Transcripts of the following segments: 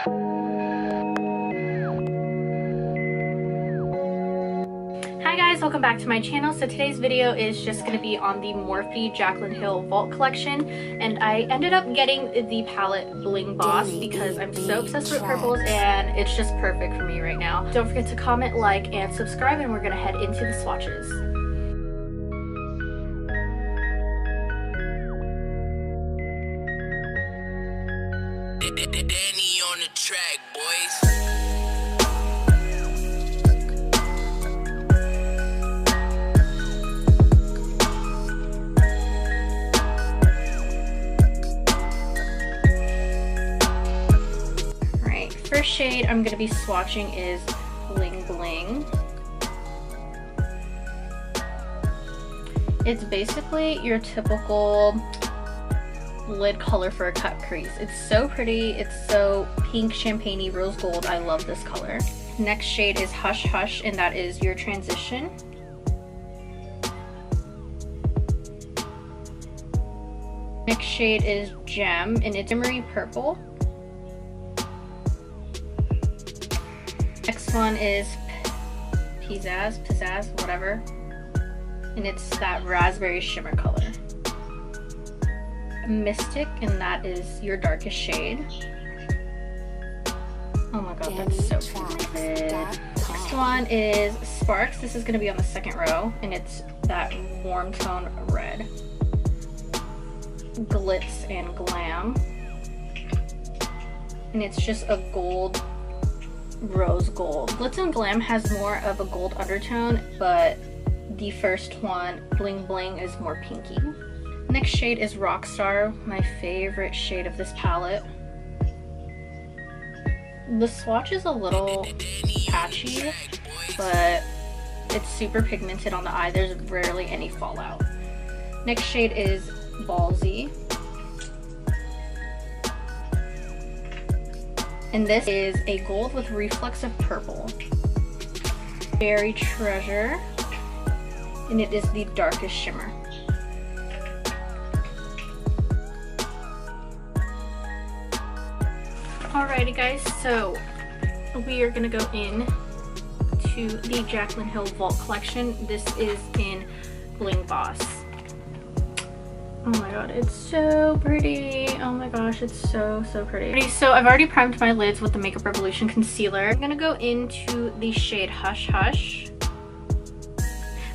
Hi guys, welcome back to my channel. So today's video is just going to be on the Morphe Jaclyn Hill Vault collection, and I ended up getting the palette Bling Boss because I'm so obsessed with purples and it's just perfect for me right now. Don't forget to comment, like, and subscribe, and we're going to head into the swatches. Danny on the track, boys. Alright, first shade I'm going to be swatching is Bling Bling. It's basically your typical lid color for a cut crease. It's so pretty. It's so pink, champagne-y, rose gold. I love this color. Next shade is Hush Hush, and that is your transition. Next shade is Gem, and it's shimmery purple. Next one is Pizzazz, whatever. And it's that raspberry shimmer color. Mystic, and that is your darkest shade. Oh my god, that's so pretty. Next one is Sparks. This is going to be on the second row, and it's that warm tone red. Glitz and Glam, and it's just a gold, rose gold. Glitz and Glam has more of a gold undertone, but the first one, Bling Bling, is more pinky. Next shade is Rockstar, my favorite shade of this palette. The swatch is a little patchy, but it's super pigmented on the eye. There's rarely any fallout. Next shade is Ballsy. And this is a gold with reflexive purple. Berry Treasure, and it is the darkest shimmer. Alrighty guys, so we are gonna go in to the Jaclyn Hill Vault collection. This is in Bling Boss. Oh my god, it's so pretty. Oh my gosh, it's so pretty. So I've already primed my lids with the Makeup Revolution concealer. I'm gonna go into the shade Hush Hush.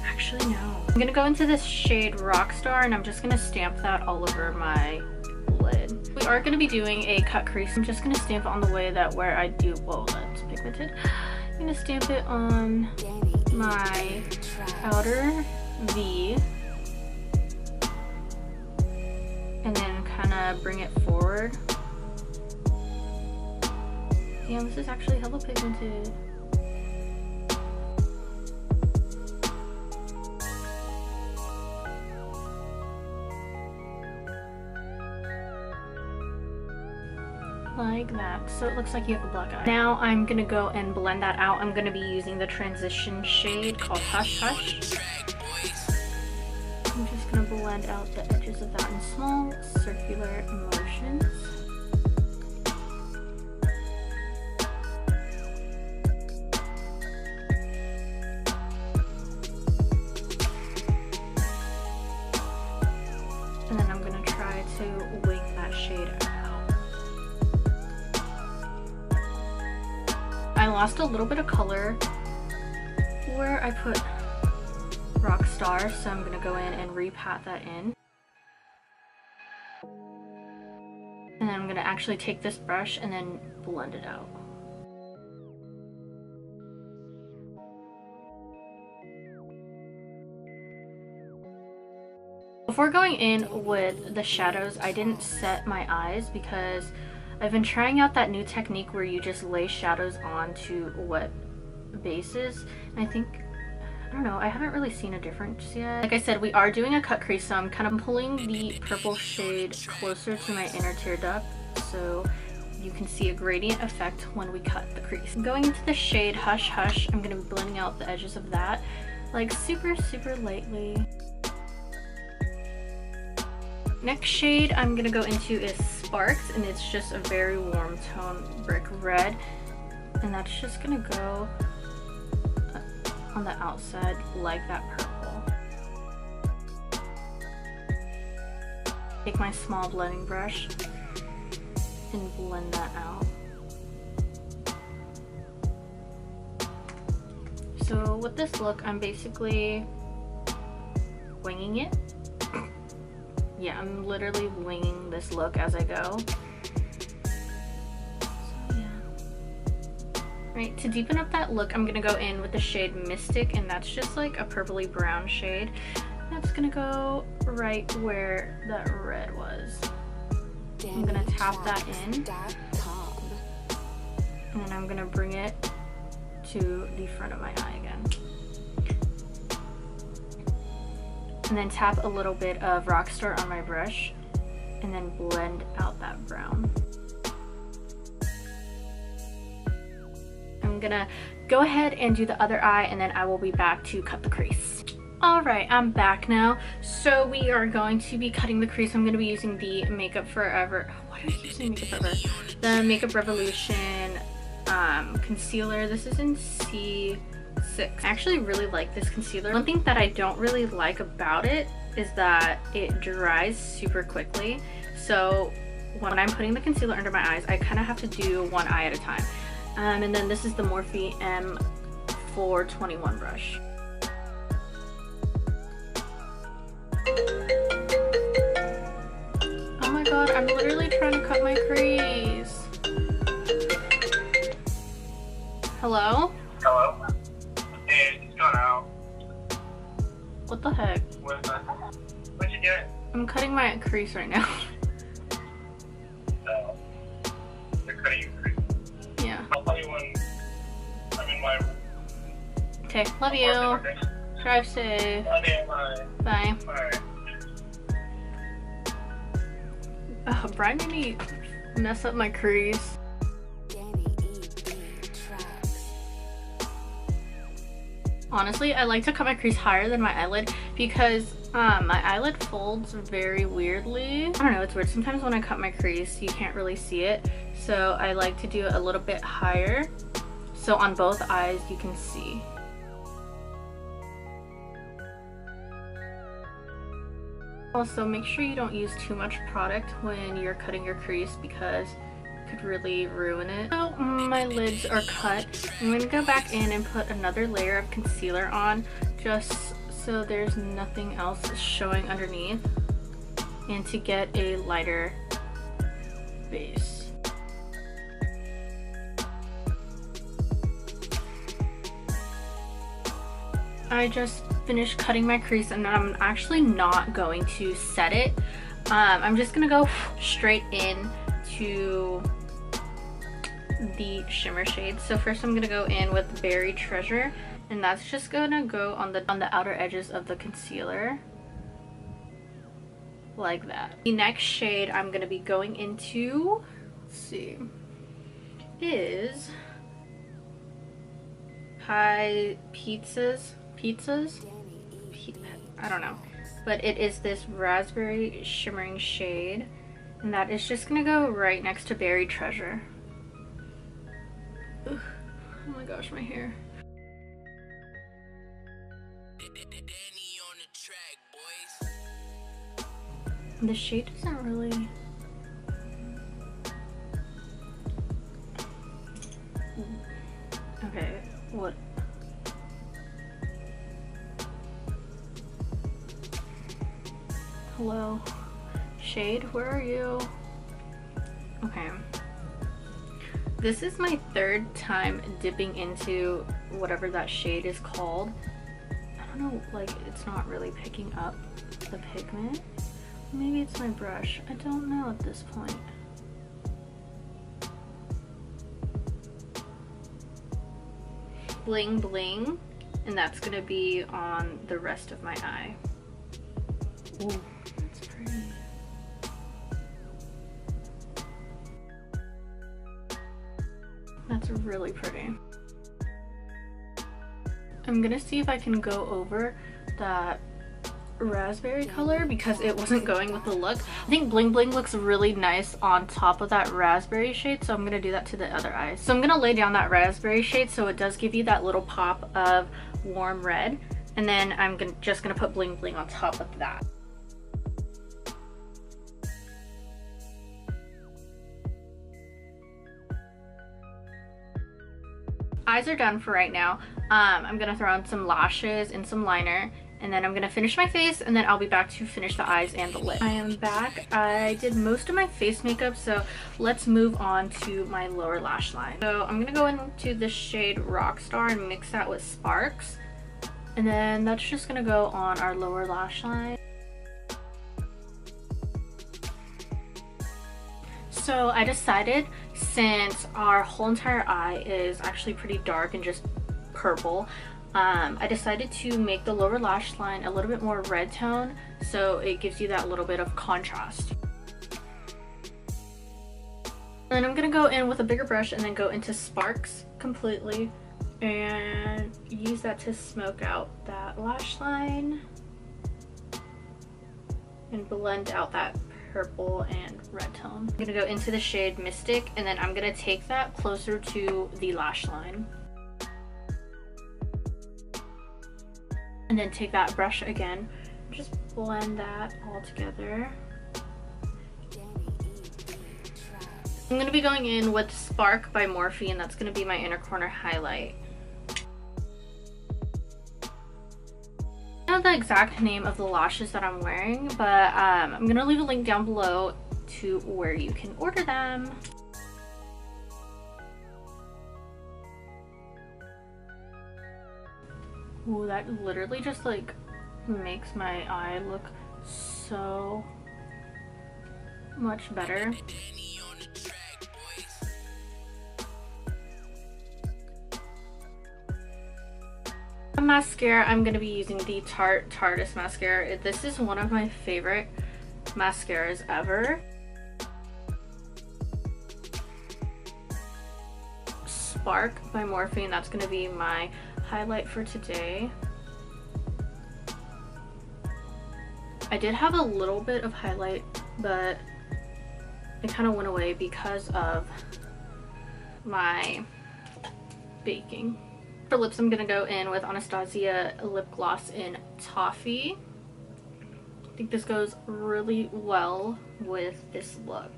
Actually, no. I'm gonna go into this shade Rockstar, and I'm just gonna stamp that all over my lid. We are going to be doing a cut crease. I'm just going to stamp it on the way that where I do, whoa, that's pigmented. I'm going to stamp it on my outer V, and then kind of bring it forward. Damn, this is actually hella pigmented. Like that, so it looks like you have a black eye. Now I'm gonna go and blend that out. I'm gonna be using the transition shade called Hush Hush. I'm just gonna blend out the edges of that in small circular motions. And then I'm gonna try to wing that shade out. I lost a little bit of color where I put Rockstar, so I'm gonna go in and repat that in. And then I'm gonna actually take this brush and then blend it out. Before going in with the shadows, I didn't set my eyes because I've been trying out that new technique where you just lay shadows onto wet bases, and I don't know, I haven't really seen a difference yet. Like I said, we are doing a cut crease, so I'm kind of pulling the purple shade closer to my inner tear duct so you can see a gradient effect when we cut the crease. Going into the shade Hush Hush, I'm going to be blending out the edges of that, like super lightly. Next shade I'm going to go into is Sparks, and it's just a very warm tone brick red, and that's just gonna go on the outside like that purple. Take my small blending brush and blend that out. So with this look, I'm basically winging it. Yeah, I'm literally winging this look as I go. So yeah. Right, to deepen up that look, I'm gonna go in with the shade Mystic, and that's just like a purpley brown shade. That's gonna go right where that red was. I'm gonna tap that in, and then I'm gonna bring it to the front of my eye again. And then tap a little bit of Rockstar on my brush, and then blend out that brown. I'm gonna go ahead and do the other eye, and then I will be back to cut the crease. Alright, I'm back now. So we are going to be cutting the crease. I'm going to be using the Makeup Forever. Why do I keep saying Makeup Forever? The Makeup Revolution concealer. This is in C6. I actually really like this concealer. One thing that I don't really like about it is that it dries super quickly. So when I'm putting the concealer under my eyes, I kind of have to do one eye at a time. And then this is the Morphe M421 brush. Oh my god, I'm literally trying to cut my crease. Hello? Hello? Hey, it's gone out. What the heck? What you doing? I'm cutting my crease right now. They're cutting your crease. Yeah. I'll tell you when I'm in my room. Okay, love you. Okay? Drive safe. Okay, bye. Bye. Alright. Oh, Brian made me mess up my crease. Honestly, I like to cut my crease higher than my eyelid because my eyelid folds very weirdly. I don't know, it's weird. Sometimes when I cut my crease, you can't really see it. So I like to do it a little bit higher. So on both eyes, you can see. Also, make sure you don't use too much product when you're cutting your crease because it could really ruin it. So my lids are cut. I'm going to go back in and put another layer of concealer on just so there's nothing else showing underneath, and to get a lighter base. I just finished cutting my crease, and I'm actually not going to set it. I'm just gonna go straight in to the shimmer shades. So first I'm gonna go in with Buried Treasure, and that's just gonna go on the outer edges of the concealer like that. The next shade I'm gonna be going into, let's see, is Pizzas? I don't know, but it is this raspberry shimmering shade, and that is just gonna go right next to Buried Treasure. Ugh. Oh my gosh, my hair. The shade doesn't really... Okay, what? Hello? Shade, where are you? Okay. This is my third time dipping into whatever that shade is called. I don't know, like, it's not really picking up the pigment. Maybe it's my brush. I don't know at this point. Bling Bling, and that's gonna be on the rest of my eye. Ooh, that's pretty. That's really pretty. I'm gonna see if I can go over that raspberry color because it wasn't going with the look. I think Bling Bling looks really nice on top of that raspberry shade, so I'm gonna do that to the other eye. So I'm gonna lay down that raspberry shade so it does give you that little pop of warm red, and then I'm just gonna put Bling Bling on top of that. Eyes are done for right now. I'm gonna throw on some lashes and some liner, and then I'm gonna finish my face, and then I'll be back to finish the eyes and the lip. I am back. I did most of my face makeup, so let's move on to my lower lash line. So I'm gonna go into the shade Rockstar and mix that with Sparks, and then that's just gonna go on our lower lash line. So I decided, since our whole entire eye is actually pretty dark and just purple, I decided to make the lower lash line a little bit more red tone, so it gives you that little bit of contrast. And then I'm gonna go in with a bigger brush and then go into Sparks completely and use that to smoke out that lash line and blend out that purple and red tone. I'm gonna go into the shade Mystic, and then I'm gonna take that closer to the lash line. And then take that brush again, just blend that all together. I'm gonna be going in with Spark by Morphe, and that's gonna be my inner corner highlight. I don't know the exact name of the lashes that I'm wearing, but I'm gonna leave a link down below to where you can order them. Ooh, that literally just like makes my eye look so much better. Mascara, I'm going to be using the Tarteist mascara. This is one of my favorite mascaras ever. Spark by Morphe, and that's going to be my highlight for today. I did have a little bit of highlight, but it kind of went away because of my baking. For lips, I'm gonna go in with Anastasia lip gloss in Toffee. I think this goes really well with this look.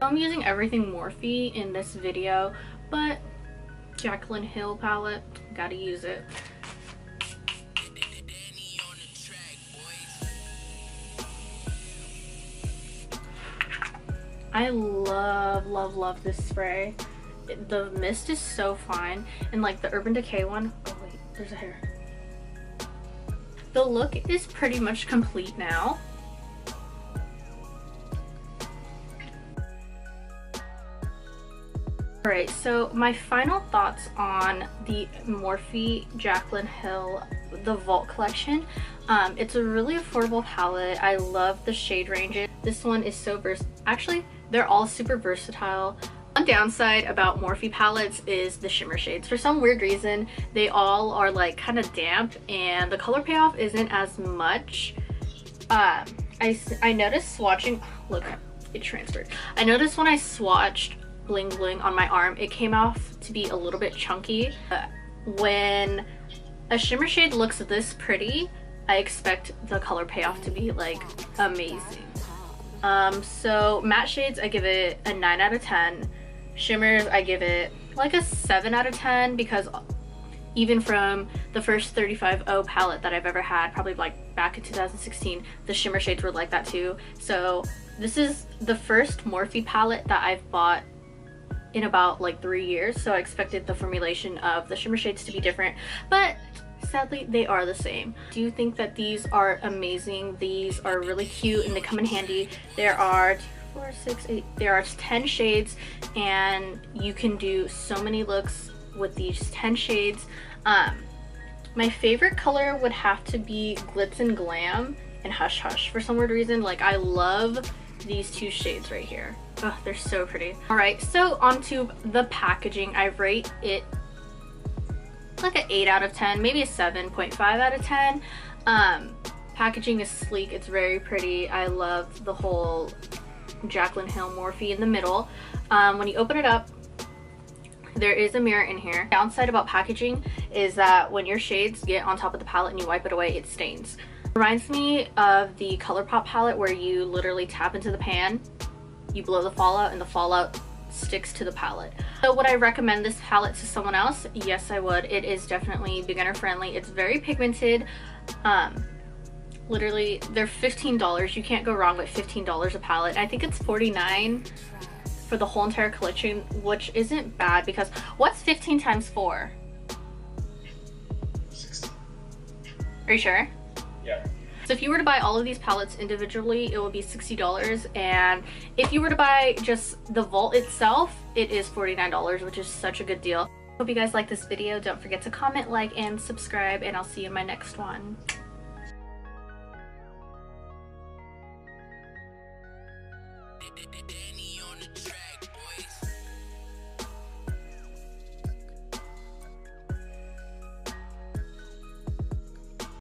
I'm using everything Morphe in this video, but Jaclyn Hill palette, gotta use it. I love this spray. The mist is so fine, and like the Urban Decay one, oh wait, there's a hair. The look is pretty much complete now. Alright, so my final thoughts on the Morphe Jaclyn Hill, the Vault collection. It's a really affordable palette. I love the shade ranges. This one is so versatile. Actually, they're all super versatile. One downside about Morphe palettes is the shimmer shades. For some weird reason, they all are like kind of damp, and the color payoff isn't as much. I noticed swatching, look, it transferred. I noticed when I swatched Bling Bling on my arm, it came off to be a little bit chunky. When a shimmer shade looks this pretty, I expect the color payoff to be like amazing. So matte shades, I give it a 9 out of 10. Shimmers, I give it like a 7 out of 10, because even from the first 35O palette that I've ever had, probably like back in 2016, the shimmer shades were like that too. So this is the first Morphe palette that I've bought in about like 3 years, so I expected the formulation of the shimmer shades to be different, but sadly they are the same. Do you think that these are amazing? These are really cute and they come in handy. There are 4, 6, 8, there are 10 shades, and you can do so many looks with these 10 shades. My favorite color would have to be Glitz and Glam and Hush Hush. For some weird reason, like I love these two shades right here. Oh, they're so pretty. All right, so onto the packaging. I rate it like an 8 out of 10, maybe a 7.5 out of 10. Packaging is sleek, it's very pretty. I love the whole Jaclyn Hill Morphe in the middle. When you open it up, there is a mirror in here. Downside about packaging is that when your shades get on top of the palette and you wipe it away, it stains. Reminds me of the ColourPop palette where you literally tap into the pan, you blow the fallout, and the fallout sticks to the palette. So would I recommend this palette to someone else? Yes, I would. It is definitely beginner friendly. It's very pigmented. Literally, they're $15. You can't go wrong with $15 a palette. I think it's $49 for the whole entire collection, which isn't bad because what's 15 times 4? 60. Are you sure? Yeah. So if you were to buy all of these palettes individually, it would be $60, and if you were to buy just the vault itself, it is $49, which is such a good deal. Hope you guys like this video. Don't forget to comment, like, and subscribe, and I'll see you in my next one.